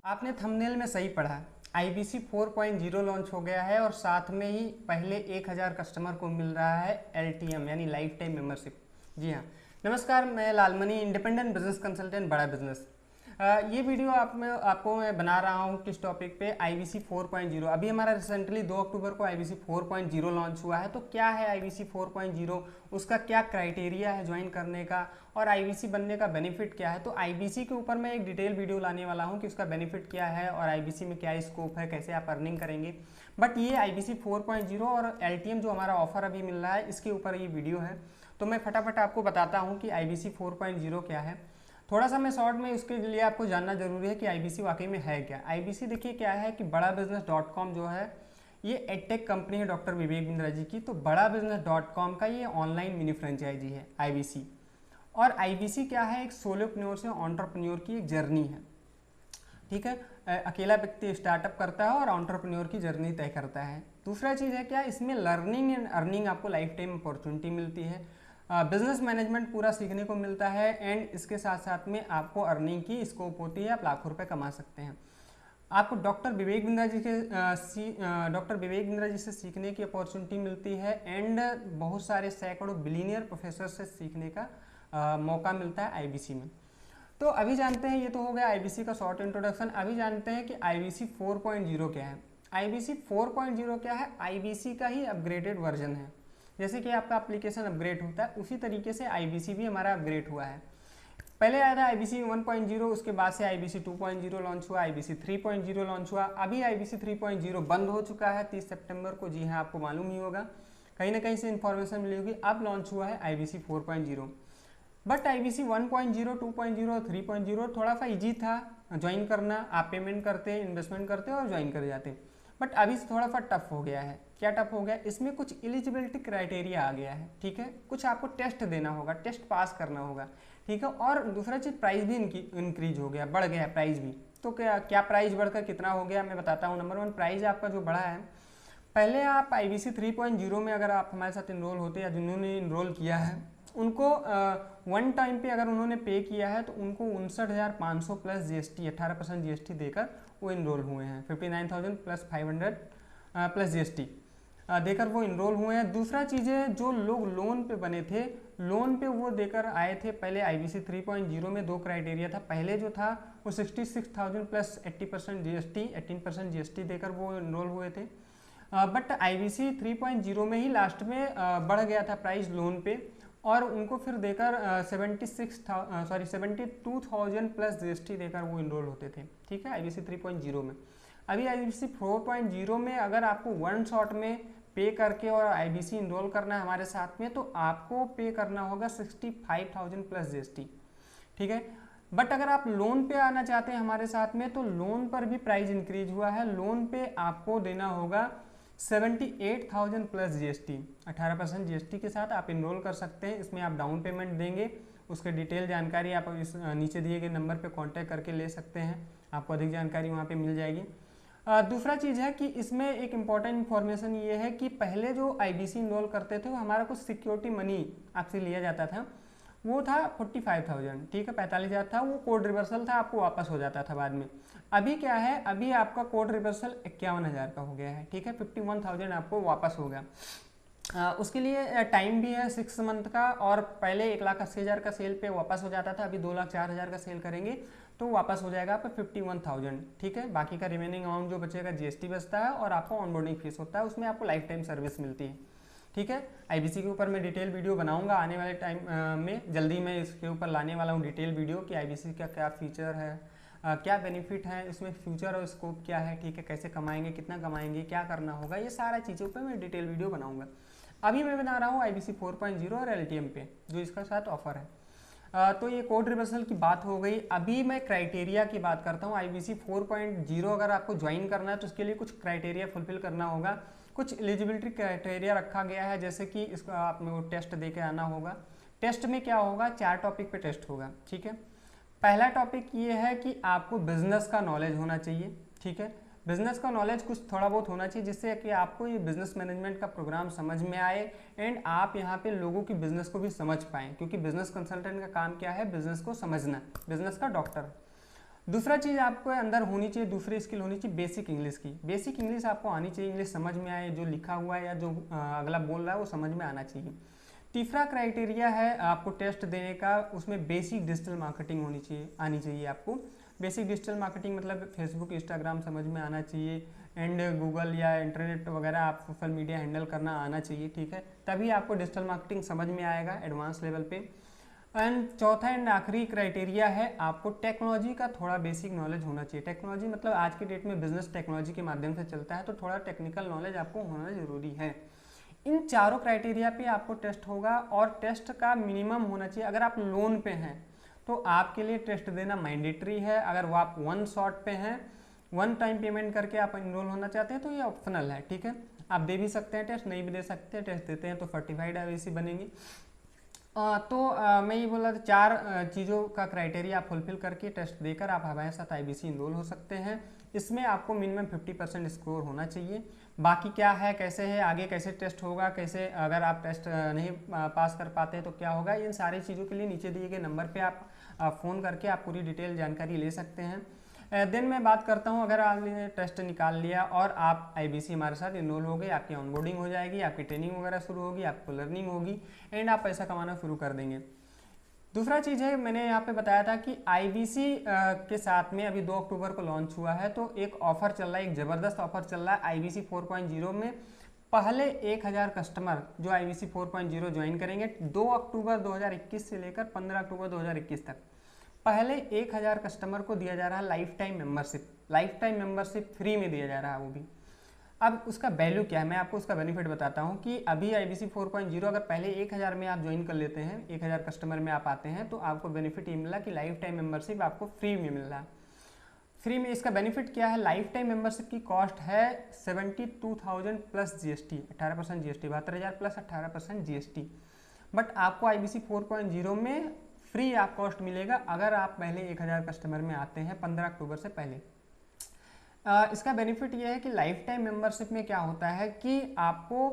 आपने थंबनेल में सही पढ़ा। IBC 4.0 लॉन्च हो गया है और साथ में ही पहले 1000 कस्टमर को मिल रहा है LTM यानी लाइफ टाइम मेंबरशिप। जी हाँ, नमस्कार, मैं लालमणि, इंडिपेंडेंट बिजनेस कंसल्टेंट, बड़ा बिजनेस। ये वीडियो आपको मैं बना रहा हूँ किस टॉपिक पे, IBC 4.0। अभी हमारा रिसेंटली 2 अक्टूबर को IBC 4.0 लॉन्च हुआ है। तो क्या है IBC 4.0, उसका क्या क्राइटेरिया है ज्वाइन करने का और IBC बनने का बेनिफिट क्या है। तो IBC के ऊपर मैं एक डिटेल वीडियो लाने वाला हूँ कि उसका बेनिफिट क्या है और IBC में क्या स्कोप है, कैसे आप अर्निंग करेंगे। बट ये IBC 4.0 और LTM जो हमारा ऑफर अभी मिल रहा है, इसके ऊपर ये वीडियो है। तो मैं फटाफट आपको बताता हूँ कि IBC 4.0 क्या है। थोड़ा सा मैं शॉर्ट में उसके लिए आपको जानना जरूरी है कि IBC वाकई में है क्या। IBC देखिए क्या है कि बड़ा बिजनेस.com जो है ये एडटेक कंपनी है डॉक्टर विवेक बिंद्रा जी की। तो बड़ा बिजनेस.com का ये ऑनलाइन मिनी फ्रेंचाइजी है IBC। और IBC क्या है, एक सोलोप्रेन्योर से एंटरप्रेन्योर की एक जर्नी है। ठीक है, अकेला व्यक्ति स्टार्टअप करता है और एंटरप्रेन्योर की जर्नी तय करता है। दूसरा चीज़ है क्या, इसमें लर्निंग एंड अर्निंग आपको लाइफ टाइम अपॉर्चुनिटी मिलती है। बिजनेस मैनेजमेंट पूरा सीखने को मिलता है एंड इसके साथ साथ में आपको अर्निंग की स्कोप होती है, आप लाखों रुपए कमा सकते हैं। आपको डॉक्टर विवेक बिंद्रा जी से सीखने की अपॉर्चुनिटी मिलती है एंड बहुत सारे सैकड़ों बिलीनियर प्रोफेसर से सीखने का मौका मिलता है IBC में। तो अभी जानते हैं, ये तो हो गया IBC का शॉर्ट इंट्रोडक्शन। अभी जानते हैं कि IBC 4.0 क्या है। IBC 4.0 क्या है, IBC का ही अपग्रेडेड वर्जन है। जैसे कि आपका एप्लीकेशन अपग्रेड होता है उसी तरीके से IBC भी हमारा अपग्रेड हुआ है। पहले आया था IBC 1.0, उसके बाद से IBC 2.0 लॉन्च हुआ, IBC 3.0 लॉन्च हुआ। अभी IBC 3.0 बंद हो चुका है 30 सितंबर को। जी हाँ, आपको मालूम ही होगा, कहीं ना कहीं से इन्फॉर्मेशन मिली होगी। अब लॉन्च हुआ है IBC 4.0। बट IBC 1.0, 2.0, 3.0 थोड़ा सा ईजी था ज्वाइन करना। आप पेमेंट करते, इन्वेस्टमेंट करते और ज्वाइन कर जाते। बट अभी थोड़ा सा टफ हो गया है। क्या टफ हो गया, इसमें कुछ एलिजिबिलिटी क्राइटेरिया आ गया है। ठीक है, कुछ आपको टेस्ट देना होगा, टेस्ट पास करना होगा। ठीक है, और दूसरा चीज़ प्राइस भी इंक्रीज हो गया, बढ़ गया है प्राइस भी। तो क्या प्राइस बढ़कर कितना हो गया मैं बताता हूँ। नंबर 1, प्राइस आपका जो बढ़ा है, पहले आप IBC 3.0 में अगर आप हमारे साथ इनरोल होते या जिन्होंने इनरोल किया है उनको वन टाइम पे अगर उन्होंने पे किया है तो उनको 59,500 प्लस GST 18% GST देकर वो इनरोल हुए हैं। 59,000 प्लस 500 प्लस GST देकर वो इनरोल हुए हैं। दूसरा चीज़ है, जो लोग लोन पे बने थे, लोन पे वो देकर आए थे। पहले IBC 3.0 में 2 क्राइटेरिया था। पहले जो था वो 66,000 प्लस 80% GST 18% GST देकर वो इनरोल हुए थे। बट IBC 3.0 में ही लास्ट में बढ़ गया था प्राइस लोन पे और उनको फिर देकर 72,000 प्लस GST देकर वो इनरोल होते थे। ठीक है, IBC 3.0 में। अभी IBC 4.0 में अगर आपको वन शॉट में पे करके और IBC इनरोल करना है हमारे साथ में, तो आपको पे करना होगा 65,000 प्लस GST। ठीक है, बट अगर आप लोन पे आना चाहते हैं हमारे साथ में, तो लोन पर भी प्राइस इंक्रीज हुआ है। लोन पे आपको देना होगा 78,000 प्लस GST 18% GST के साथ आप इनरोल कर सकते हैं। इसमें आप डाउन पेमेंट देंगे, उसके डिटेल जानकारी आप इस नीचे दिए गए नंबर पे कांटेक्ट करके ले सकते हैं। आपको अधिक जानकारी वहाँ पे मिल जाएगी। दूसरा चीज़ है कि इसमें एक इम्पॉर्टेंट इन्फॉर्मेशन ये है कि पहले जो IBC इनरोल करते थे वो हमारा कुछ सिक्योरिटी मनी आपसे लिया जाता था, वो था 45,000। ठीक है, 45,000 था, वो कोड रिवर्सल था, आपको वापस हो जाता था बाद में। अभी क्या है, अभी आपका कोड रिवर्सल 51,000 का हो गया है। ठीक है, 51,000 आपको वापस होगा। उसके लिए टाइम भी है 6 मंथ का। और पहले 1,80,000 का सेल पे वापस हो जाता था, अभी 2,04,000 का सेल करेंगे तो वापस हो जाएगा आपका 51,000। ठीक है, बाकी का रिमेनिंग अमाउंट जो बचेगा GST बचता है और आपको ऑनबोर्डिंग फीस होता है, उसमें आपको लाइफ टाइम सर्विस मिलती है। ठीक है, IBC के ऊपर मैं डिटेल वीडियो बनाऊंगा आने वाले टाइम में। जल्दी मैं इसके ऊपर लाने वाला हूँ डिटेल वीडियो कि IBC का क्या फीचर है, क्या बेनिफिट है, इसमें फ्यूचर और स्कोप क्या है। ठीक है, कैसे कमाएंगे, कितना कमाएंगे, क्या करना होगा, ये सारा चीज़ों पर मैं डिटेल वीडियो बनाऊंगा। अभी मैं बना रहा हूँ IBC 4.0 और LTM पे जो इसका साथ ऑफर है। तो ये कोड रिवर्सल की बात हो गई। अभी मैं क्राइटेरिया की बात करता हूँ। IBC 4.0 अगर आपको ज्वाइन करना है तो उसके लिए कुछ क्राइटेरिया फुलफिल करना होगा। कुछ एलिजिबिलिटी क्राइटेरिया रखा गया है, जैसे कि इसका आपको टेस्ट दे के आना होगा। टेस्ट में क्या होगा, 4 टॉपिक पे टेस्ट होगा। ठीक है, पहला टॉपिक ये है कि आपको बिजनेस का नॉलेज होना चाहिए। ठीक है, बिजनेस का नॉलेज कुछ थोड़ा बहुत होना चाहिए जिससे कि आपको ये बिजनेस मैनेजमेंट का प्रोग्राम समझ में आए एंड आप यहाँ पे लोगों की बिजनेस को भी समझ पाएँ, क्योंकि बिजनेस कंसल्टेंट का काम क्या है, बिजनेस को समझना, बिजनेस का डॉक्टर। दूसरा चीज़ आपको अंदर होनी चाहिए, दूसरी स्किल होनी चाहिए बेसिक इंग्लिश की। बेसिक इंग्लिश आपको आनी चाहिए, इंग्लिश समझ में आए, जो लिखा हुआ है या जो अगला बोल रहा है वो समझ में आना चाहिए। तीसरा क्राइटेरिया है आपको टेस्ट देने का, उसमें बेसिक डिजिटल मार्केटिंग होनी चाहिए, आनी चाहिए आपको। बेसिक डिजिटल मार्केटिंग मतलब फेसबुक इंस्टाग्राम समझ में आना चाहिए, एंड गूगल या इंटरनेट वगैरह आप सोशल मीडिया हैंडल करना आना चाहिए, ठीक है, तभी आपको डिजिटल मार्केटिंग समझ में आएगा एडवांस लेवल पे। एंड चौथा एंड आखिरी क्राइटेरिया है आपको टेक्नोलॉजी का थोड़ा बेसिक नॉलेज होना चाहिए। टेक्नोलॉजी मतलब आज के डेट में बिजनेस टेक्नोलॉजी के माध्यम से चलता है, तो थोड़ा टेक्निकल नॉलेज आपको होना जरूरी है। इन चारों क्राइटेरिया पे आपको टेस्ट होगा, और टेस्ट का मिनिमम होना चाहिए। अगर आप लोन पे हैं तो आपके लिए टेस्ट देना मैंडेटरी है। अगर वो आप वन शॉट पे हैं, वन टाइम पेमेंट करके आप इनरोल होना चाहते हैं तो ये ऑप्शनल है, ठीक है, आप दे भी सकते हैं टेस्ट, नहीं भी दे सकते, टेस्ट देते हैं तो सर्टिफाइड IBC बनेंगे। मैं ये बोल रहा था, चार चीज़ों का क्राइटेरिया आप फुलफिल करके टेस्ट देकर आप हमारे साथ IBC इनरोल हो सकते हैं। इसमें आपको मिनिमम 50% स्कोर होना चाहिए। बाकी क्या है, कैसे है, आगे कैसे टेस्ट होगा, कैसे अगर आप टेस्ट नहीं पास कर पाते तो क्या होगा, इन सारी चीज़ों के लिए नीचे दिए गए नंबर पे आप फ़ोन करके आप पूरी डिटेल जानकारी ले सकते हैं। देन मैं बात करता हूँ, अगर आपने टेस्ट निकाल लिया और आप IBC हमारे साथ इनरोल हो गए, आपकी ऑनबोर्डिंग हो जाएगी, आपकी ट्रेनिंग वगैरह शुरू होगी, आपको लर्निंग होगी, एंड आप पैसा कमाना शुरू कर देंगे। दूसरा चीज़ है, मैंने यहाँ पे बताया था कि IBC के साथ में अभी 2 अक्टूबर को लॉन्च हुआ है, तो एक ऑफर चल रहा है, एक ज़बरदस्त ऑफर चल रहा है IBC 4.0 में। पहले 1000 कस्टमर जो IBC 4.0 ज्वाइन करेंगे 2 अक्टूबर 2021 से लेकर 15 अक्टूबर 2021 तक, पहले 1000 कस्टमर को दिया जा रहा है life time membership. Life time membership free में दिया जा रहा है वो भी। अब उसका वैल्यू क्या है, मैं आपको उसका बेनिफिट बताता हूँ कि अभी IBC 4.0 अगर पहले 1000 में आप ज्वाइन कर लेते हैं, 1000 कस्टमर में आप आते हैं, तो आपको बेनिफिट ये मिला कि लाइफ टाइम मेंबरशिप आपको फ्री में मिल रहा है। फ्री में इसका बेनिफिट क्या है, लाइफ टाइम मेंबरशिप की कॉस्ट है 72,000 plus GST, 18% GST, 72,000 plus 18% GST। But आपको IBC 4.0 में फ्री आप कॉस्ट मिलेगा अगर आप पहले 1000 कस्टमर में आते हैं 15 अक्टूबर से पहले। इसका बेनिफिट ये है कि लाइफ टाइम मेंबरशिप में क्या होता है कि आपको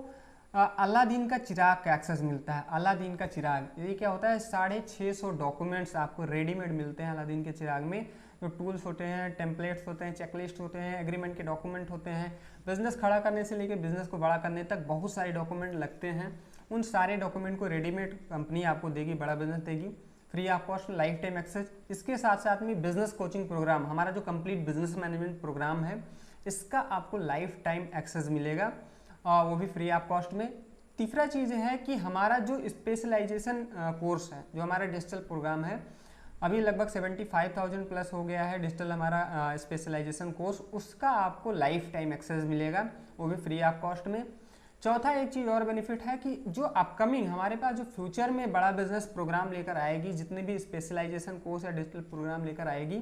अलादीन का चिराग का एक्सेस मिलता है। अलादीन का चिराग ये क्या होता है, 650 डॉक्यूमेंट्स आपको रेडीमेड मिलते हैं अलादीन के चिराग में। जो टूल्स होते हैं, टेम्पलेट्स होते हैं, चेकलिस्ट होते हैं, एग्रीमेंट के डॉक्यूमेंट होते हैं, बिजनेस खड़ा करने से लेकर बिजनेस को बड़ा करने तक बहुत सारे डॉक्यूमेंट लगते हैं। उन सारे डॉक्यूमेंट को रेडीमेड कंपनी आपको देगी, बड़ा बिजनेस देगी, free of cost lifetime access. इसके साथ साथ में बिजनेस कोचिंग प्रोग्राम, हमारा जो कंप्लीट बिजनेस मैनेजमेंट प्रोग्राम है, इसका आपको लाइफ टाइम एक्सेस मिलेगा, वो भी फ्री ऑफ कॉस्ट में। तीसरा चीज़ है कि हमारा जो स्पेशलाइजेशन कोर्स है, जो हमारा डिजिटल प्रोग्राम है, अभी लगभग 75,000 प्लस हो गया है डिजिटल हमारा स्पेशलाइजेशन कोर्स, उसका आपको लाइफ टाइम एक्सेस मिलेगा, वो भी फ्री ऑफ कॉस्ट में। चौथा एक चीज़ और बेनिफिट है कि जो अपकमिंग हमारे पास जो फ्यूचर में बड़ा बिजनेस प्रोग्राम लेकर आएगी, जितने भी स्पेशलाइजेशन कोर्स या डिजिटल प्रोग्राम लेकर आएगी,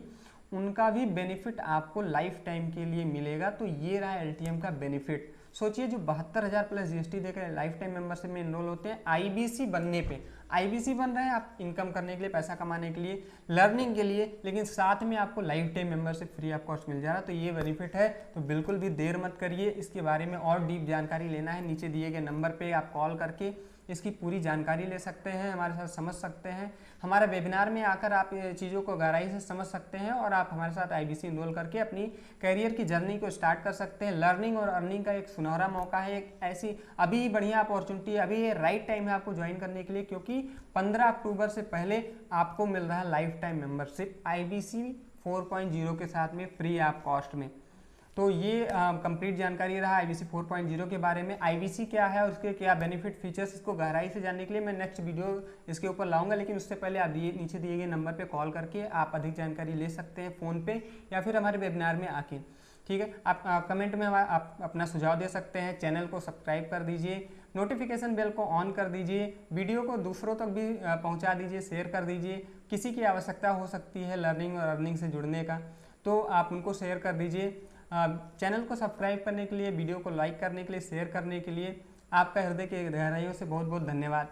उनका भी बेनिफिट आपको लाइफ टाइम के लिए मिलेगा। तो ये रहा LTM का बेनिफिट। सोचिए जो 72,000 प्लस GST देकर लाइफ टाइम मेंबरशिप में इनरोल होते हैं, IBC बनने पे, IBC बन रहे हैं आप इनकम करने के लिए, पैसा कमाने के लिए, लर्निंग के लिए, लेकिन साथ में आपको lifetime membership free of cost मिल जा रहा है। तो ये बेनिफिट है, तो बिल्कुल भी देर मत करिए। इसके बारे में और डीप जानकारी लेना है, नीचे दिए गए नंबर पे आप कॉल करके इसकी पूरी जानकारी ले सकते हैं, हमारे साथ समझ सकते हैं। हमारे वेबिनार में आकर आप ये चीज़ों को गहराई से समझ सकते हैं और आप हमारे साथ IBC इनरोल करके अपनी करियर की जर्नी को स्टार्ट कर सकते हैं। लर्निंग और अर्निंग का एक सुनहरा मौका है, एक ऐसी अभी बढ़िया अपॉर्चुनिटी है, अभी ये राइट टाइम है आपको ज्वाइन करने के लिए, क्योंकि 15 अक्टूबर से पहले आपको मिल रहा है लाइफ टाइम मेंबरशिप IBC 4.0 के साथ में फ्री ऑफ कॉस्ट में। तो ये कंप्लीट जानकारी रहा IBC 4.0 के बारे में। IBC क्या है और उसके क्या बेनिफिट फीचर्स, इसको गहराई से जानने के लिए मैं नेक्स्ट वीडियो इसके ऊपर लाऊंगा, लेकिन उससे पहले आप नीचे दिए गए नंबर पे कॉल करके आप अधिक जानकारी ले सकते हैं फ़ोन पे या फिर हमारे वेबिनार में आके, ठीक है। आप कमेंट में आप अपना सुझाव दे सकते हैं। चैनल को सब्सक्राइब कर दीजिए, नोटिफिकेशन बेल को ऑन कर दीजिए, वीडियो को दूसरों तक भी पहुँचा दीजिए, शेयर कर दीजिए। किसी की आवश्यकता हो सकती है लर्निंग और अर्निंग से जुड़ने का, तो आप उनको शेयर कर दीजिए। चैनल को सब्सक्राइब करने के लिए, वीडियो को लाइक करने के लिए, शेयर करने के लिए आपका हृदय के गहराइयों से बहुत बहुत धन्यवाद।